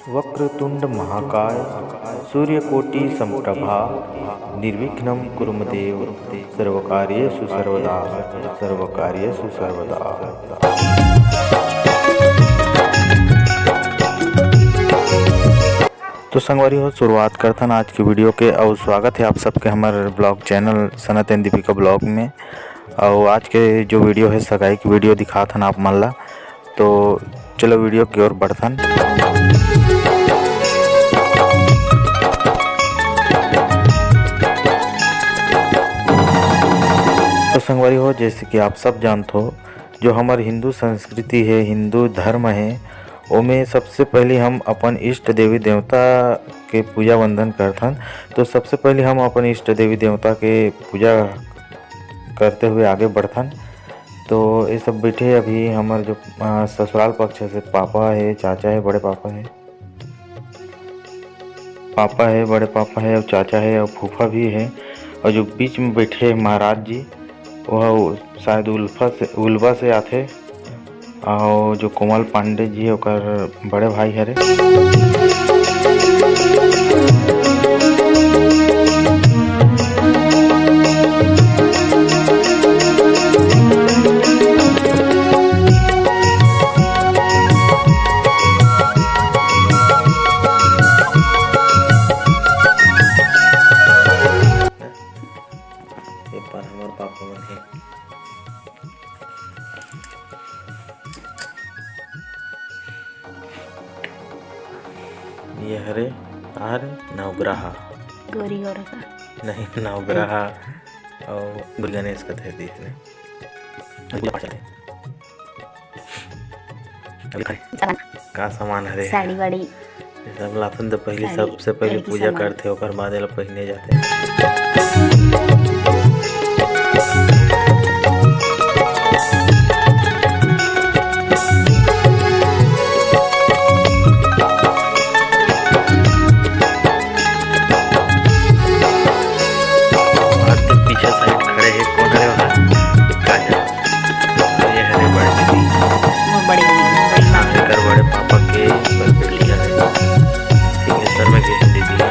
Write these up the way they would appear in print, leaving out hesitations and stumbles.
वक्रतुंड महाकाय सूर्यकोटि समप्रभा निर्विघ्नं कुरु मे देव सर्वकार्येषु सर्वदा सर्वकार्येषु सर्वदा। तो संगवारी हो शुरुआत करथन आज की वीडियो के और स्वागत है आप सबके हमारे blog channel Sanat and Deepika blog में। और आज के जो वीडियो है सगाई की वीडियो दिखाथन आप मन ला। तो चलो वीडियो की ओर बढ़थन। तो संगवारी हो जैसे कि आप सब जानते हो जो हमारी हिंदू संस्कृति है, हिंदू धर्म है, ओमें सबसे पहले हम अपन इष्ट देवी देवता के पूजा वंदन करथन। तो सबसे पहले हम अपन इष्ट देवी देवता के पूजा करते हुए आगे बढ़थन। तो ये सब बैठे अभी हमारे जो ससुराल पक्ष से पापा है, चाचा है, बड़े पापा है, बड़े पापा है और चाचा है और फूफा भी है। और जो बीच में बैठे महाराज जी वह शायद उल्वा से आते। और जो कोमल पांडे जी है ओकर बड़े भाई हरे। एक बार हमारे पापा मन है ये हरे आर नवग्रह गौरी गौरा का नहीं नवग्रह और गुरु गणेश का थे देखने का सामान हरे साड़ी वाड़ी सब लाथन। तो पहले सबसे पहले पूजा करते ओकर बाद एला पहने जाते। पीछे साइड खड़े हैं कौन है वहाँ काजल। ये हरे बड़े दीदी कर बड़े पापा के बेटिया है सिंगेश्वर में गए दीदी है।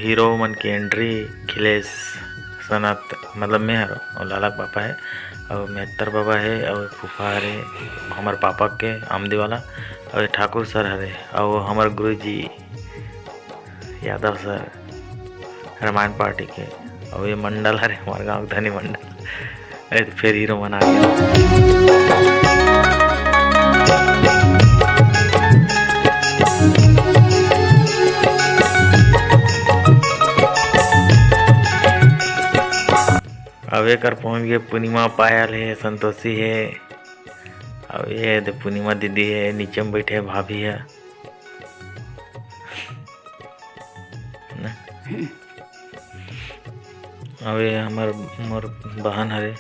हीरो मन की एंट्री खिलेश सनत मतलब मैं और लाला पापा है और मेहतर बाबा है और फूफा हरे हमारे पापा के आमदी वाला और ठाकुर सर हरे और हमारे गुरु जी यादव सर रामायण पार्टी के और ये मंडल हरे हमारे गांव धनी मंडल। अरे तो फिर हीरो मन आ गया। अब एक पहुँच गए पूर्णिमा पायल है, संतोषी है और ये तो पूर्णिमा दीदी है, नीचे में बैठे भाभी है ना। और ये हमार मोर बहन हरे।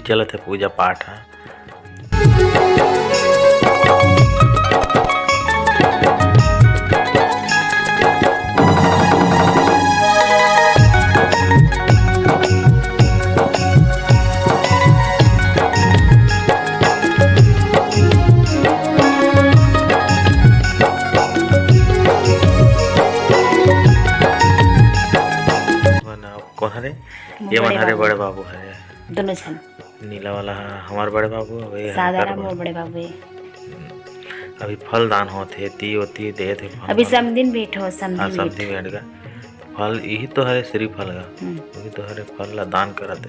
चलत है पूजा पाठ है। कौन हरे? ये मन हरे बड़े बाबू हरे दोनों छन। नीला वाला हमारे बड़े बाबू है, सादा मोर बड़े बाबू है। अभी फल दान होते ती होती दे थे फल। अभी समदिन भेंट हो, हाँ समझी भेंट का फल यही तो हरे श्री फल का, यही तो हरे फल ला दान करते।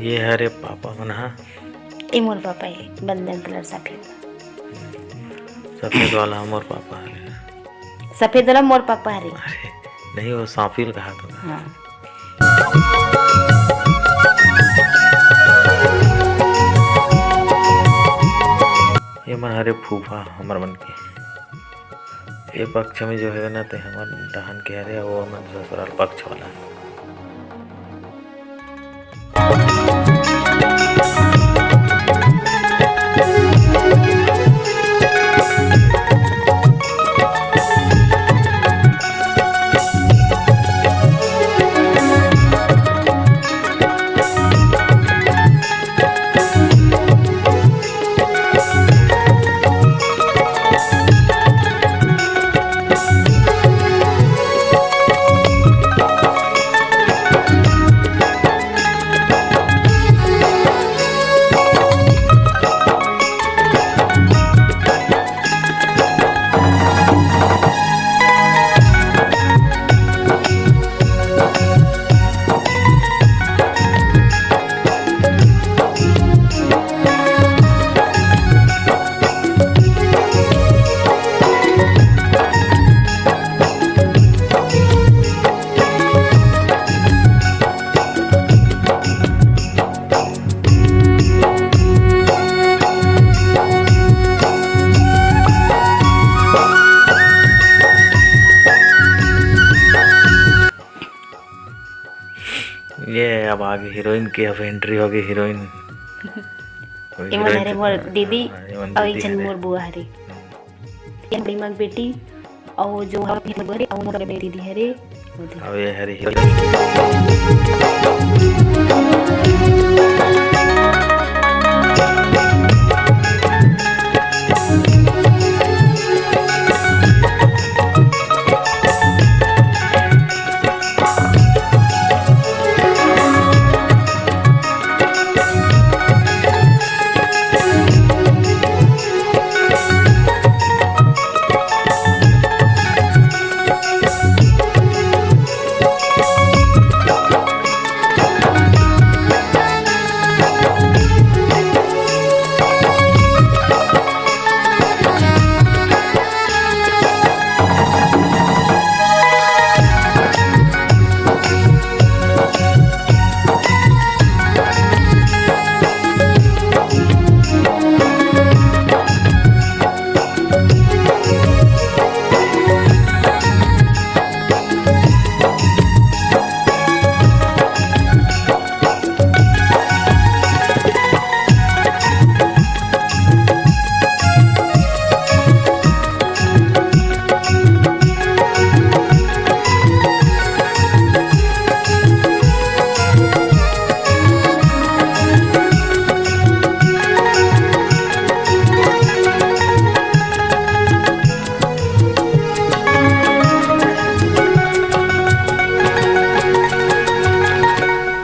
ये हरे पापा मन हा, ये मोर पापा है, बंदन कलर सफेद सफेद वाला मोर पापा है। सफेद वाला मोर पापा है। नहीं वो साफिल कहा था। हाँ। ये मन हरे फूफा हमार मन के, ये पक्ष में जो है ना ते हमार डहान के हरे, वो मन ससुराल पक्ष वाला है। ये अब आगे हीरोइन की अब एंट्री होगी। हीरोइन मोर दीदी और एक जन मोर बुआ हरे, ये बड़ी मां बेटी और जो हरे और मोर बेटी दी हरे। अब ये हरे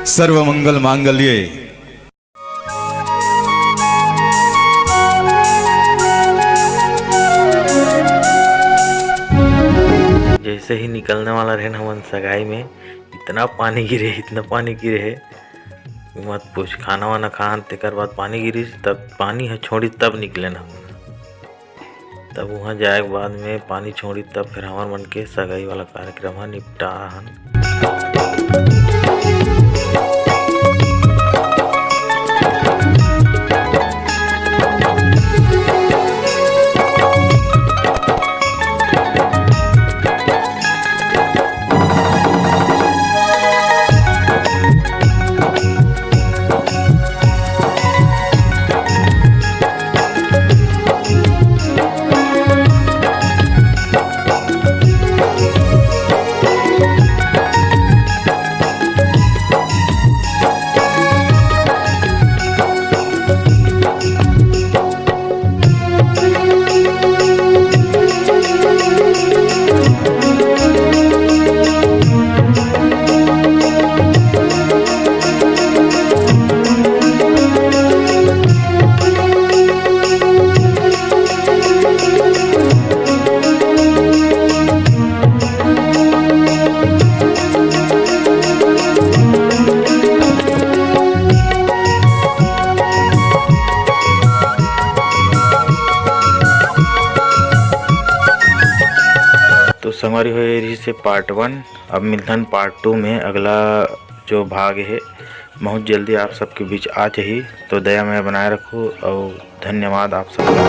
सर्वमंगल मांगल्ये। जैसे ही निकलने वाला रहे हमन सगाई में, इतना पानी गिरे, इतना पानी गिरे मत पूछ। खाना वाना खान तेकर बाद पानी गिरी, तब पानी है छोड़ी तब निकले ना हम। तब वहाँ जाए के बाद में पानी छोड़ी, तब फिर हमार मन के सगाई वाला कार्यक्रम निपटा हन। संगवारी हो रही से पार्ट 1। अब मिलथन पार्ट 2 में। अगला जो भाग है बहुत जल्दी आप सबके बीच आ चाहिए। तो दया में बनाए रखो और धन्यवाद आप सबका।